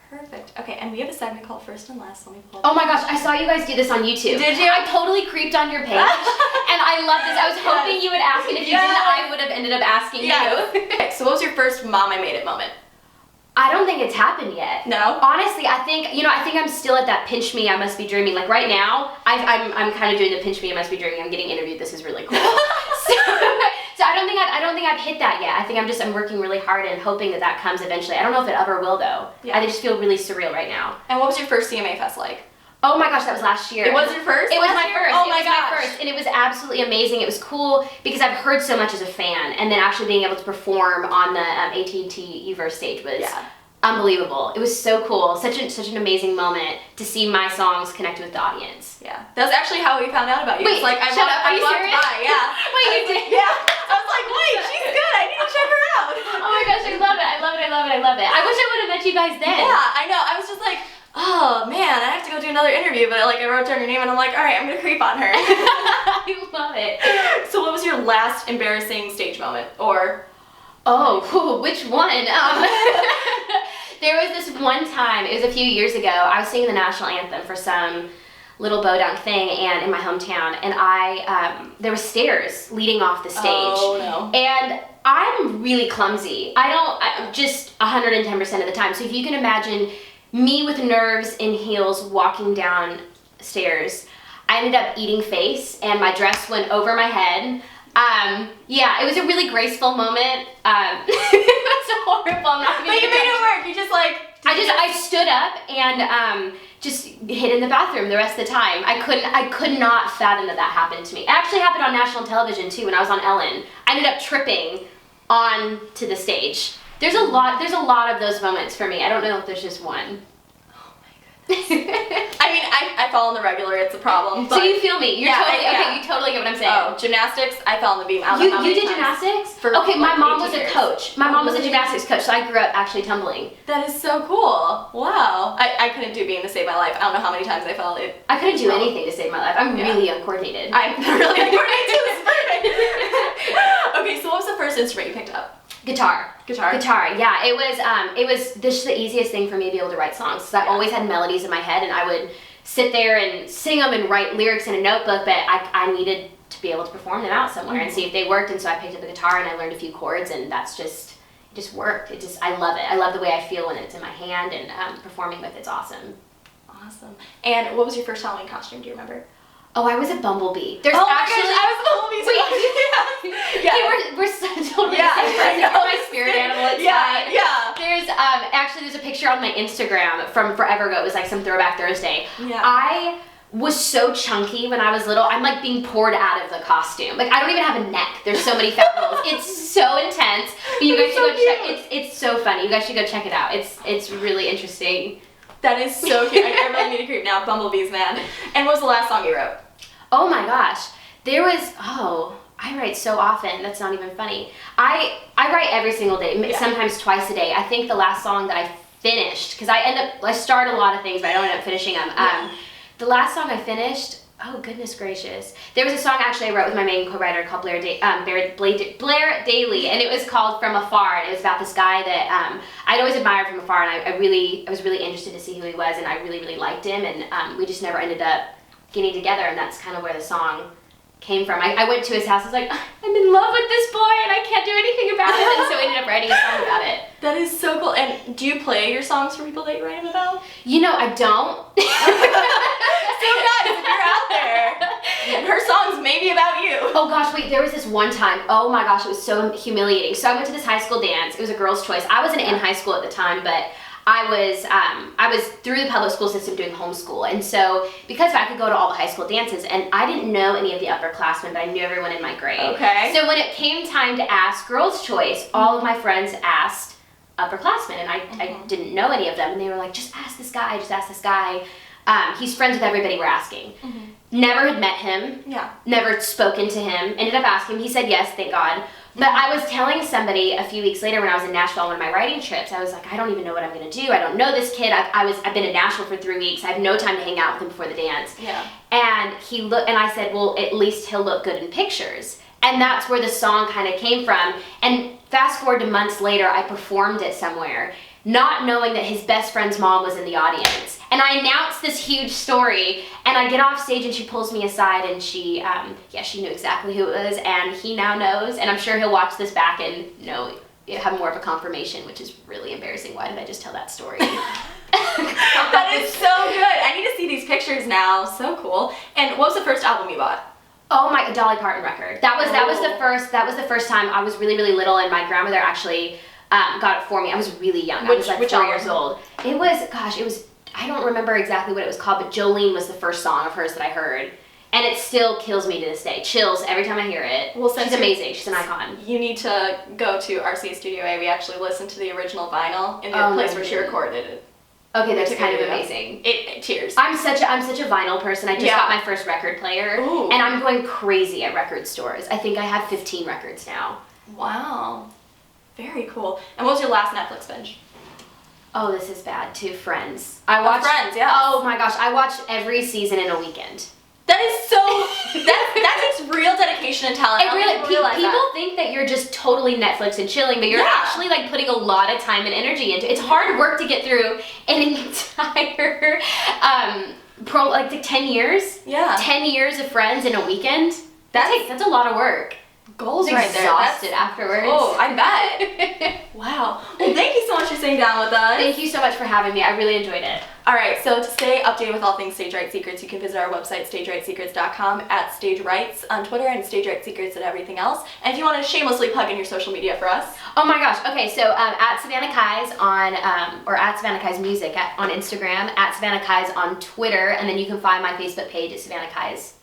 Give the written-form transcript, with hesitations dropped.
Perfect. Okay, and we have a segment called First and Last. Let me pull it Oh my gosh, I saw you guys do this on YouTube. Did you? I totally creeped on your page, and I love this. I was hoping you would ask, and if you didn't, I would have ended up asking you. Okay, so what was your first Mom, I Made It moment? I don't think it's happened yet. No? Honestly, I think I'm still at that pinch me, I must be dreaming. Like right now, I'm kind of doing the pinch me, I must be dreaming. I'm getting interviewed. This is really cool. So I don't think I've hit that yet. I think I'm working really hard and hoping that comes eventually. I don't know if it ever will though. Yeah. I just feel really surreal right now. And what was your first CMA Fest like? Oh my gosh, that was last year. It was your first? It was my first. Oh my gosh. It was my first, and it was absolutely amazing. It was cool because I've heard so much as a fan, and then actually being able to perform on the AT&T Uverse stage was unbelievable. It was so cool. Such an amazing moment to see my songs connect with the audience. Yeah. That was actually how we found out about you. Wait, it's like, shut up. Are you serious? By, yeah. Wait, you did? Yeah. I was like, wait, she's good. I need to check her out. Oh my gosh, I love it. I love it. I love it. I love it. I wish I would have met you guys then. Yeah, I know. I was just like, oh man, I have to go do another interview, but like I wrote down your name and I'm like, all right, I'm gonna creep on her. I love it. So what was your last embarrassing stage moment? Or which one? There was this one time, it was a few years ago, I was singing the national anthem for some little bodunk thing and in my hometown, and there were stairs leading off the stage. Oh no. And I'm really clumsy. I'm just 110% of the time. So if you can imagine me with nerves in heels walking down stairs, I ended up eating face and my dress went over my head. It was a really graceful moment. It was horrible. I'm not gonna But you made it work. You just like. I stood up and just hid in the bathroom the rest of the time. I could not fathom that happened to me. It actually happened on national television too when I was on Ellen. I ended up tripping onto the stage. There's a lot of those moments for me. I don't know if there's just one. I mean, I fall on the regular, it's a problem. So you feel me? You totally get what I'm saying. Oh, gymnastics, I fell on the beam. You did gymnastics? Okay, my mom was a coach. My mom was a gymnastics coach, so I grew up actually tumbling. That is so cool. Wow. I couldn't do being to save my life. I don't know how many times I fell. I couldn't do anything to save my life. I'm really uncoordinated. I'm really uncoordinated too. This is perfect. Okay, so what was the first instrument you picked up? Guitar, yeah. It was just the easiest thing for me to be able to write songs. So I always had melodies in my head, and I would sit there and sing them and write lyrics in a notebook, but I needed to be able to perform them out somewhere and see if they worked, and so I picked up the guitar and I learned a few chords, and it just worked. I love it. I love the way I feel when it's in my hand, and performing with it's awesome. Awesome. And what was your first Halloween costume, do you remember? Oh, I was a bumblebee. There's actually, I was a bumblebee too. Okay, we're such totally the same person. You're my spirit animal. It's fine. Yeah. There's a picture on my Instagram from forever ago. It was like some Throwback Thursday. Yeah. I was so chunky when I was little. I'm like being poured out of the costume. Like I don't even have a neck. There's so many fat rolls. It's so intense. But you guys should go check. It's so funny. You guys should go check it out. It's really interesting. That is so cute. I really need to creep now. Bumblebees, man. And what was the last song you wrote? Oh my gosh. I write so often. That's not even funny. I write every single day, sometimes twice a day. I think the last song that I finished, because I start a lot of things, but I don't end up finishing them. The last song I finished, oh goodness gracious. There was a song actually I wrote with my main co-writer called Blair Daly, and it was called From Afar, and it was about this guy that I'd always admired from afar, and I was really interested to see who he was, and I really, really liked him, and we just never ended up getting together, and that's kind of where the song came from. I went to his house, I was like, I'm in love with this boy and I can't do anything about it, and so I ended up writing a song about it. That is so cool. And do you play your songs for people that you write them about? You know, I don't. So guys, if you're out there, her songs may be about you. Oh gosh, wait, there was this one time, oh my gosh, it was so humiliating. So I went to this high school dance, it was a girl's choice. I wasn't in high school at the time, but I was through the public school system doing homeschool, and so because I could go to all the high school dances, and I didn't know any of the upperclassmen, but I knew everyone in my grade. Okay. So when it came time to ask girls' choice, all of my friends asked upperclassmen, and I didn't know any of them, and they were like, just ask this guy, just ask this guy. He's friends with everybody we're asking. Never had met him. Yeah. Never spoken to him. Ended up asking him. He said yes, thank God. But I was telling somebody a few weeks later when I was in Nashville on one of my writing trips, I was like, I don't even know what I'm going to do. I don't know this kid. I've been in Nashville for 3 weeks. I have no time to hang out with him before the dance. Yeah. And he looked, and I said, well, at least he'll look good in pictures. And that's where the song kind of came from. And fast forward to months later, I performed it somewhere. not knowing that his best friend's mom was in the audience. And I announced this huge story, and I get off stage and she pulls me aside and she knew exactly who it was, and he now knows, and I'm sure he'll watch this back and have more of a confirmation, which is really embarrassing. Why did I just tell that story? That is so good. I need to see these pictures now. So cool. And what was the first album you bought? Oh my, Dolly Parton record. That was the first time. I was really, really little, and my grandmother actually got it for me. I was really young. I was like 4 years old. It was, I don't remember exactly what it was called, but Jolene was the first song of hers that I heard. And it still kills me to this day. Chills every time I hear it. Well, she's amazing. She's an icon. You need to go to RCA Studio A. We actually listened to the original vinyl in the place where she recorded it. Okay, that's kind of amazing. Cheers. I'm such a vinyl person. I just got my first record player, and I'm going crazy at record stores. I think I have 15 records now. Wow. Very cool. And what was your last Netflix binge? Oh, this is bad too. Friends. Friends, yeah. Oh my gosh, I watched every season in a weekend. That is so. that takes real dedication and talent. It really. People think that you're just totally Netflix and chilling, but you're actually like putting a lot of time and energy into it. It's hard work to get through an entire like 10 years. Yeah. 10 years of Friends in a weekend. That's a lot of work. Goals right there. Exhausted afterwards. Oh, I bet. Wow. Well, thank you so much for sitting down with us. Thank you so much for having me. I really enjoyed it. All right, so to stay updated with all things Stage Right Secrets, you can visit our website, stagerightsecrets.com, at Stage Rights on Twitter, and Stage Right Secrets at everything else. And if you want to shamelessly plug in your social media for us. Oh my gosh. Okay, so at Savannah Kai's on, or at Savannah Kai's Music on Instagram, at Savannah Kai's on Twitter, and then you can find my Facebook page at Savannah Kai's